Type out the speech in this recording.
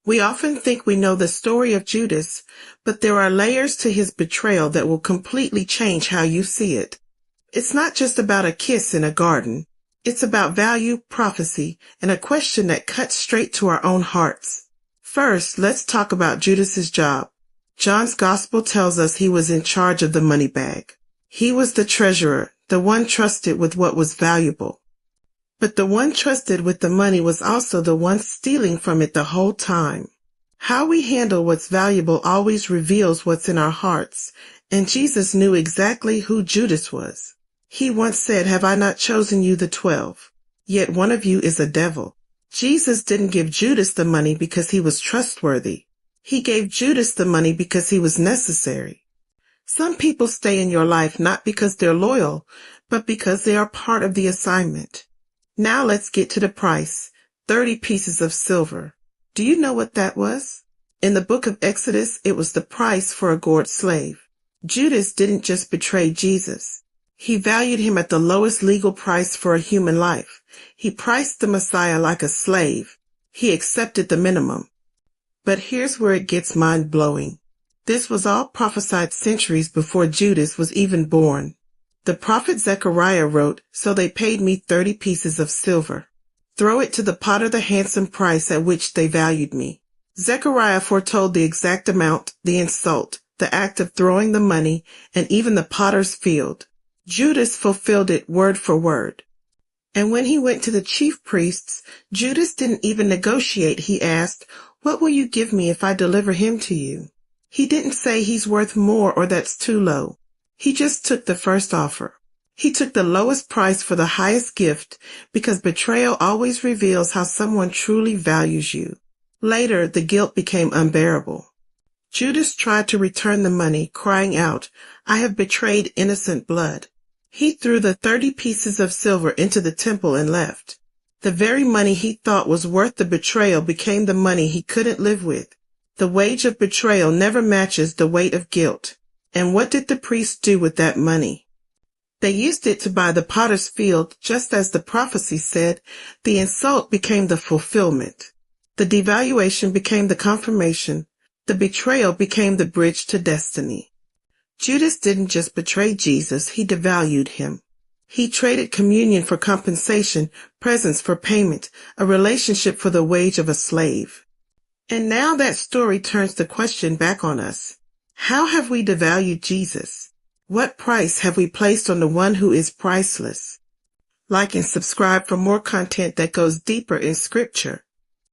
We often think we know the story of Judas, but there are layers to his betrayal that will completely change how you see it. It's not just about a kiss in a garden. It's about value, prophecy, and a question that cuts straight to our own hearts. First, let's talk about Judas's job. John's gospel tells us he was in charge of the money bag. He was the treasurer, the one trusted with what was valuable. But the one trusted with the money was also the one stealing from it the whole time. How we handle what's valuable always reveals what's in our hearts, and Jesus knew exactly who Judas was. He once said, "Have I not chosen you the 12? Yet one of you is a devil." Jesus didn't give Judas the money because he was trustworthy. He gave Judas the money because he was necessary. Some people stay in your life not because they're loyal, but because they are part of the assignment. Now let's get to the price, 30 pieces of silver. Do you know what that was? In the book of Exodus, it was the price for a gored slave. Judas didn't just betray Jesus. He valued him at the lowest legal price for a human life. He priced the Messiah like a slave. He accepted the minimum. But here's where it gets mind-blowing. This was all prophesied centuries before Judas was even born. The prophet Zechariah wrote, "So they paid me 30 pieces of silver. Throw it to the potter the handsome price at which they valued me." Zechariah foretold the exact amount, the insult, the act of throwing the money, and even the potter's field. Judas fulfilled it word for word. And when he went to the chief priests, Judas didn't even negotiate. He asked, "What will you give me if I deliver him to you?" He didn't say he's worth more or that's too low. He just took the first offer. He took the lowest price for the highest gift because betrayal always reveals how someone truly values you. Later, the guilt became unbearable. Judas tried to return the money, crying out, "I have betrayed innocent blood." He threw the 30 pieces of silver into the temple and left. The very money he thought was worth the betrayal became the money he couldn't live with. The wage of betrayal never matches the weight of guilt. And what did the priests do with that money? They used it to buy the potter's field, just as the prophecy said. The insult became the fulfillment. The devaluation became the confirmation. The betrayal became the bridge to destiny. Judas didn't just betray Jesus, he devalued him. He traded communion for compensation, presence for payment, a relationship for the wage of a slave. And now that story turns the question back on us. How have we devalued Jesus? What price have we placed on the one who is priceless? Like and subscribe for more content that goes deeper in Scripture.